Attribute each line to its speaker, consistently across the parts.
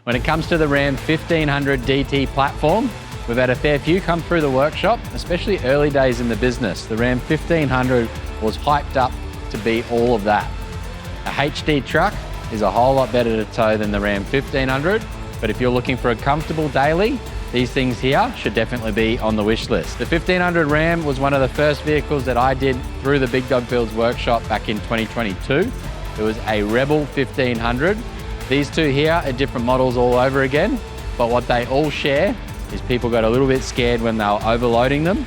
Speaker 1: When it comes to the Ram 1500 DT platform, we've had a fair few come through the workshop, especially early days in the business. The Ram 1500 was hyped up to be all of that. A HD truck is a whole lot better to tow than the Ram 1500, but if you're looking for a comfortable daily, these things here should definitely be on the wish list. The 1500 Ram was one of the first vehicles that I did through the Big Dog Builds workshop back in 2022. It was a Rebel 1500. These two here are different models all over again, but what they all share is people got a little bit scared when they were overloading them.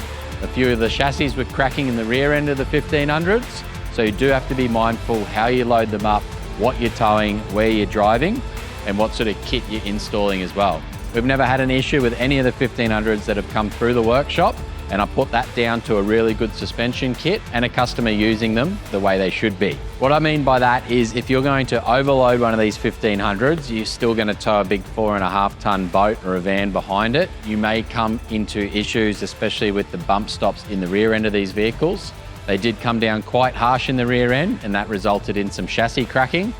Speaker 1: A few of the chassis were cracking in the rear end of the 1500s, so you do have to be mindful how you load them up, what you're towing, where you're driving, and what sort of kit you're installing as well. We've never had an issue with any of the 1500s that have come through the workshop, and I put that down to a really good suspension kit and a customer using them the way they should be. What I mean by that is if you're going to overload one of these 1500s, you're still going to tow a big 4.5 ton boat or a van behind it. You may come into issues, especially with the bump stops in the rear end of these vehicles. They did come down quite harsh in the rear end, and that resulted in some chassis cracking.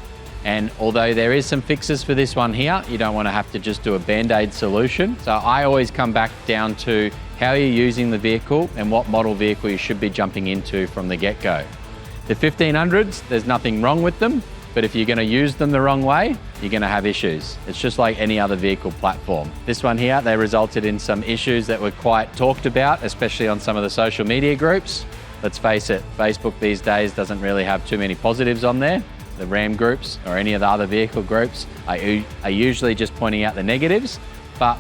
Speaker 1: And although there is some fixes for this one here, you don't want to have to just do a Band-Aid solution. So I always come back down to how you're using the vehicle and what model vehicle you should be jumping into from the get-go. The 1500s, there's nothing wrong with them, but if you're going to use them the wrong way, you're going to have issues. It's just like any other vehicle platform. This one here, they resulted in some issues that were quite talked about, especially on some of the social media groups. Let's face it, Facebook these days doesn't really have too many positives on there. The Ram groups or any of the other vehicle groups are usually just pointing out the negatives. But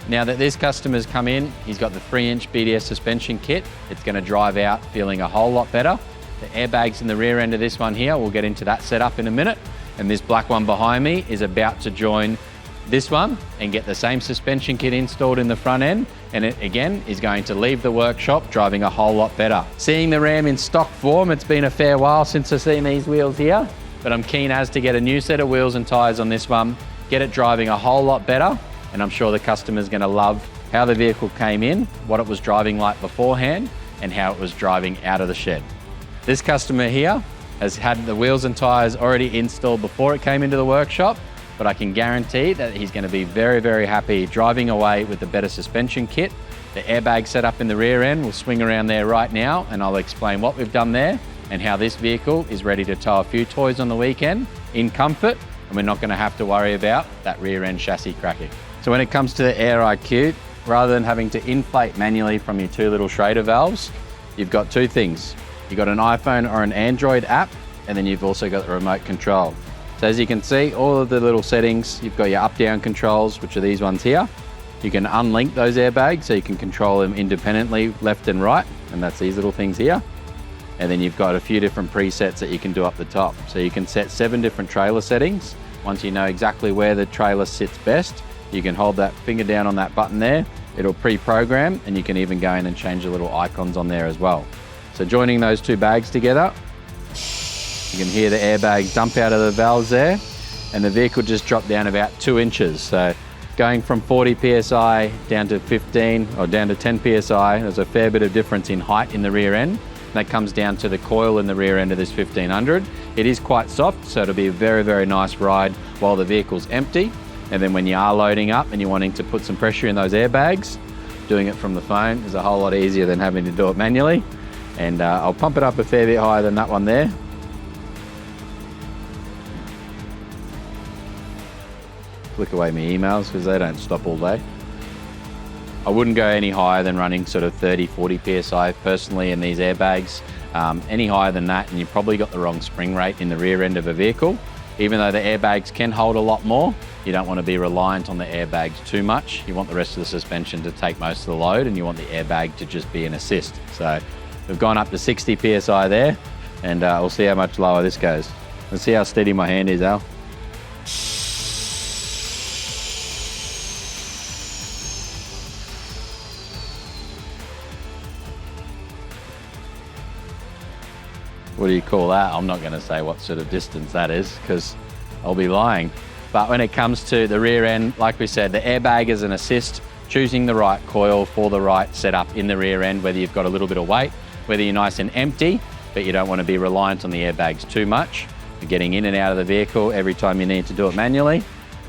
Speaker 1: now that this customer's come in, he's got the 3-inch BDS suspension kit. It's going to drive out feeling a whole lot better. The airbags in the rear end of this one here, we'll get into that setup in a minute. And this black one behind me is about to join this one and get the same suspension kit installed in the front end. And it again is going to leave the workshop driving a whole lot better. Seeing the Ram in stock form, it's been a fair while since I've seen these wheels here. But I'm keen as to get a new set of wheels and tyres on this one, get it driving a whole lot better, and I'm sure the customer's going to love how the vehicle came in, what it was driving like beforehand, and how it was driving out of the shed. This customer here has had the wheels and tyres already installed before it came into the workshop, but I can guarantee that he's going to be very, very happy driving away with the better suspension kit. The airbag setup in the rear end will swing around there right now, and I'll explain what we've done there and how this vehicle is ready to tow a few toys on the weekend in comfort, and we're not going to have to worry about that rear end chassis cracking. So when it comes to the Air IQ, rather than having to inflate manually from your two little Schrader valves, you've got two things. You've got an iPhone or an Android app, and then you've also got the remote control. So as you can see, all of the little settings, you've got your up-down controls, which are these ones here. You can unlink those airbags so you can control them independently left and right, and that's these little things here. And then you've got a few different presets that you can do up the top. So you can set 7 different trailer settings. Once you know exactly where the trailer sits best, you can hold that finger down on that button there. It'll pre-program, and you can even go in and change the little icons on there as well. So joining those two bags together, you can hear the airbag dump out of the valves there, and the vehicle just dropped down about 2 inches. So going from 40 PSI down to 15 or down to 10 PSI, there's a fair bit of difference in height in the rear end. That comes down to the coil in the rear end of this 1500. It is quite soft, so it'll be a very, very nice ride while the vehicle's empty. And then when you are loading up and you're wanting to put some pressure in those airbags, doing it from the phone is a whole lot easier than having to do it manually. And I'll pump it up a fair bit higher than that one there. Flick away my emails because they don't stop all day. I wouldn't go any higher than running sort of 30, 40 PSI personally in these airbags. Any higher than that and you've probably got the wrong spring rate in the rear end of a vehicle. Even though the airbags can hold a lot more, you don't want to be reliant on the airbags too much. You want the rest of the suspension to take most of the load, and you want the airbag to just be an assist. So we've gone up to 60 PSI there, and we'll see how much lower this goes. Let's see how steady my hand is, Al. What do you call that? I'm not going to say what sort of distance that is because I'll be lying. But when it comes to the rear end, like we said, the airbag is an assist, choosing the right coil for the right setup in the rear end, whether you've got a little bit of weight, whether you're nice and empty, but you don't want to be reliant on the airbags too much. You're getting in and out of the vehicle every time you need to do it manually.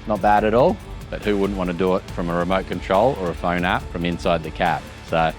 Speaker 1: Not bad at all. but who wouldn't want to do it from a remote control or a phone app from inside the cab? So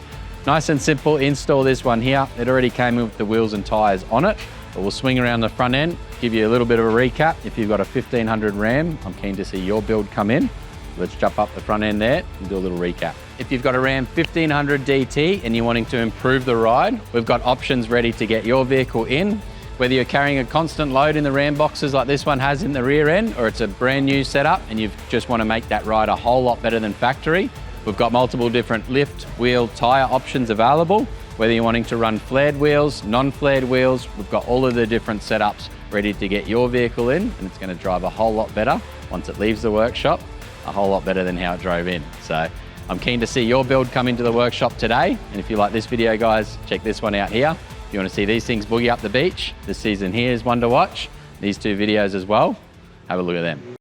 Speaker 1: nice and simple. Install this one here. It already came with the wheels and tyres on it, but we'll swing around the front end, give you a little bit of a recap. If you've got a 1500 Ram, I'm keen to see your build come in. Let's jump up the front end there and do a little recap. If you've got a Ram 1500 DT and you're wanting to improve the ride, we've got options ready to get your vehicle in. Whether you're carrying a constant load in the Ram boxes like this one has in the rear end, or it's a brand new setup and you just want to make that ride a whole lot better than factory, we've got multiple different lift, wheel, tyre options available. Whether you're wanting to run flared wheels, non-flared wheels, we've got all of the different setups ready to get your vehicle in, and it's going to drive a whole lot better once it leaves the workshop, a whole lot better than how it drove in. So I'm keen to see your build come into the workshop today. And if you like this video, guys, check this one out here. If you want to see these things boogie up the beach, this season here is one to watch. These two videos as well, have a look at them.